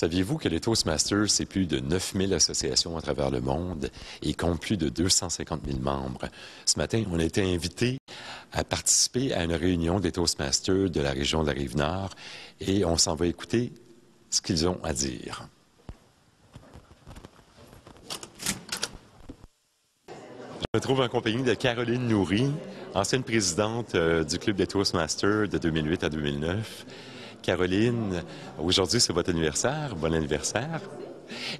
Saviez-vous que les Toastmasters, c'est plus de 9000 associations à travers le monde et compte plus de 250 000 membres? Ce matin, on a été invités à participer à une réunion des Toastmasters de la région de la Rive-Nord et on s'en va écouter ce qu'ils ont à dire. Je me trouve en compagnie de Caroline Nourry, ancienne présidente du Club des Toastmasters de 2008 à 2009. Caroline, aujourd'hui, c'est votre anniversaire. Bon anniversaire.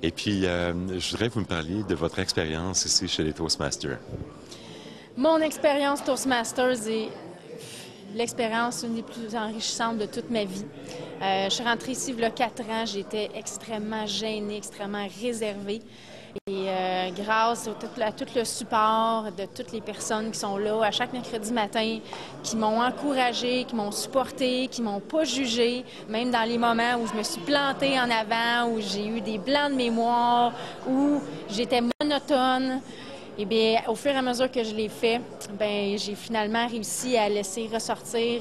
Et puis, je voudrais que vous me parliez de votre expérience ici chez les Toastmasters. Mon expérience Toastmasters est l'expérience une des plus enrichissantes de toute ma vie. Je suis rentrée ici il y a 4 ans. J'étais extrêmement gênée, extrêmement réservée. Et grâce à tout le support de toutes les personnes qui sont là à chaque mercredi matin, qui m'ont encouragée, qui m'ont supportée, qui m'ont pas jugée, même dans les moments où je me suis plantée en avant, où j'ai eu des blancs de mémoire, où j'étais monotone. Eh bien, au fur et à mesure que je l'ai fait, bien, j'ai finalement réussi à laisser ressortir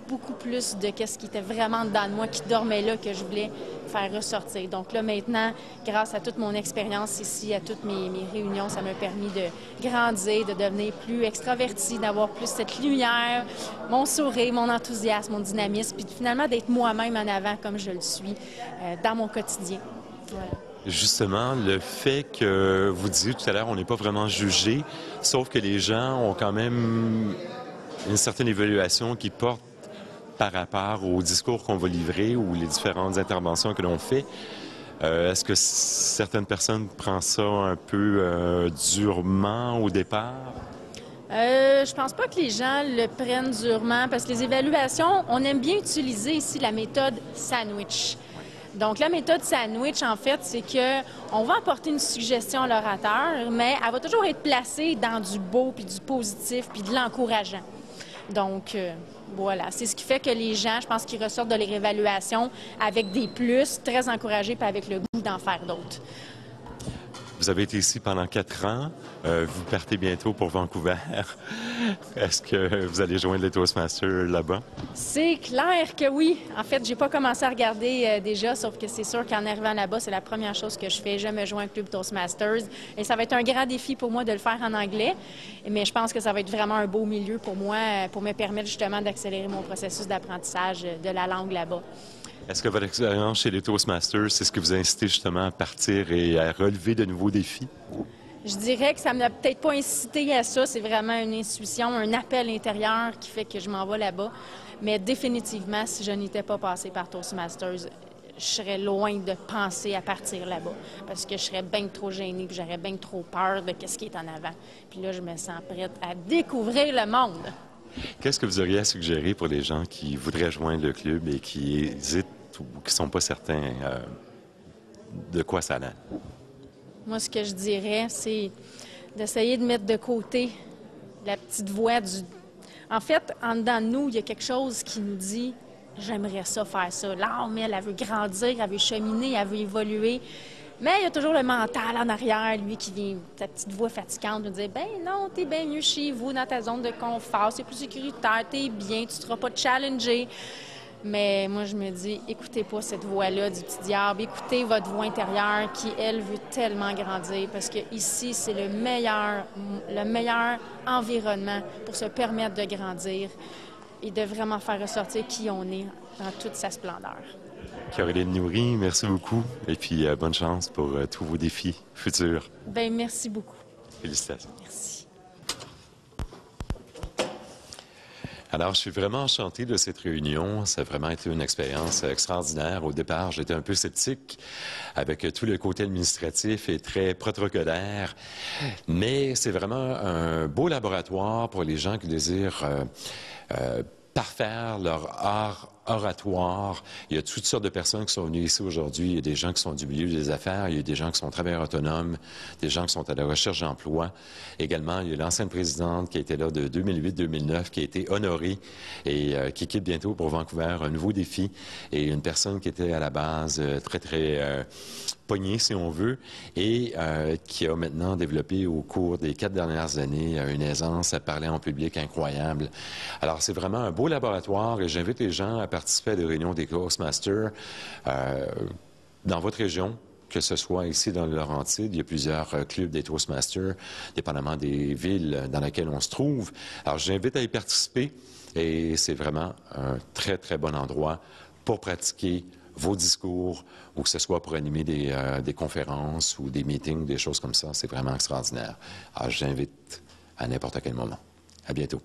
beaucoup plus de ce qui était vraiment dedans de moi, qui dormait là, que je voulais faire ressortir. Donc là, maintenant, grâce à toute mon expérience ici, à toutes mes réunions, ça m'a permis de grandir, de devenir plus extravertie, d'avoir plus cette lumière, mon sourire, mon enthousiasme, mon dynamisme, puis finalement d'être moi-même en avant comme je le suis dans mon quotidien. Voilà. Justement, le fait que vous disiez tout à l'heure, on n'est pas vraiment jugé, sauf que les gens ont quand même une certaine évaluation qui porte par rapport au discours qu'on va livrer ou les différentes interventions que l'on fait. Est-ce que certaines personnes prennent ça un peu durement au départ? Je pense pas que les gens le prennent durement parce que les évaluations, on aime bien utiliser ici la méthode sandwich. Donc, la méthode sandwich, en fait, c'est qu'on va apporter une suggestion à l'orateur, mais elle va toujours être placée dans du beau, puis du positif, puis de l'encourageant. Donc, voilà, c'est ce qui fait que les gens, je pense qu'ils ressortent de leur évaluation avec des plus, très encouragés, puis avec le goût d'en faire d'autres. Vous avez été ici pendant 4 ans. Vous partez bientôt pour Vancouver. Est-ce que vous allez joindre les Toastmasters là-bas? C'est clair que oui. En fait, j'ai pas commencé à regarder déjà, sauf que c'est sûr qu'en arrivant là-bas, c'est la première chose que je fais. Je me joins au Club Toastmasters et ça va être un grand défi pour moi de le faire en anglais. Mais je pense que ça va être vraiment un beau milieu pour moi, pour me permettre justement d'accélérer mon processus d'apprentissage de la langue là-bas. Est-ce que votre expérience chez les Toastmasters, c'est ce qui vous a incité justement à partir et à relever de nouveaux défis? Je dirais que ça ne m'a peut-être pas incité à ça. C'est vraiment une intuition, un appel intérieur qui fait que je m'en vais là-bas. Mais définitivement, si je n'étais pas passée par Toastmasters, je serais loin de penser à partir là-bas. Parce que je serais bien trop gênée, puis j'aurais bien trop peur de ce qui est en avant. Puis là, je me sens prête à découvrir le monde. Qu'est-ce que vous auriez à suggérer pour les gens qui voudraient joindre le club et qui hésitent ou qui ne sont pas certains de quoi ça a? Moi, ce que je dirais, c'est d'essayer de mettre de côté la petite voix du... En fait, en dedans de nous, il y a quelque chose qui nous dit « j'aimerais ça, faire ça ». L'âme, elle veut grandir, elle veut cheminer, elle veut évoluer. Mais il y a toujours le mental en arrière, lui, qui vient, sa petite voix fatigante, nous dire « ben non, t'es bien mieux chez vous, dans ta zone de confort, c'est plus sécuritaire, t'es bien, tu ne seras pas challengé ». Mais moi, je me dis, écoutez pas cette voix-là du petit diable, écoutez votre voix intérieure qui, elle, veut tellement grandir parce que ici, c'est le meilleur environnement pour se permettre de grandir et de vraiment faire ressortir qui on est dans toute sa splendeur. Caroline Nourry, merci beaucoup et puis bonne chance pour tous vos défis futurs. Bien, merci beaucoup. Félicitations. Merci. Alors, je suis vraiment enchanté de cette réunion. Ça a vraiment été une expérience extraordinaire. Au départ, j'étais un peu sceptique avec tout le côté administratif et très protocolaire. Mais c'est vraiment un beau laboratoire pour les gens qui désirent parfaire leur art oratoire. Il y a toutes sortes de personnes qui sont venues ici aujourd'hui. Il y a des gens qui sont du milieu des affaires, il y a des gens qui sont travailleurs autonomes, des gens qui sont à la recherche d'emploi. Également, il y a l'ancienne présidente qui a été là de 2008-2009, qui a été honorée et qui quitte bientôt pour Vancouver, un nouveau défi. Et une personne qui était à la base très poignée, si on veut, et qui a maintenant développé au cours des 4 dernières années une aisance à parler en public incroyable. Alors, c'est vraiment un beau laboratoire et j'invite les gens à participer à des réunions des Toastmasters. dans votre région, que ce soit ici dans le Laurentide, il y a plusieurs clubs des Toastmasters, dépendamment des villes dans lesquelles on se trouve. Alors, j'invite à y participer et c'est vraiment un très, très bon endroit pour pratiquer vos discours ou que ce soit pour animer des conférences ou des meetings, des choses comme ça. C'est vraiment extraordinaire. Alors, j'invite à n'importe quel moment. À bientôt.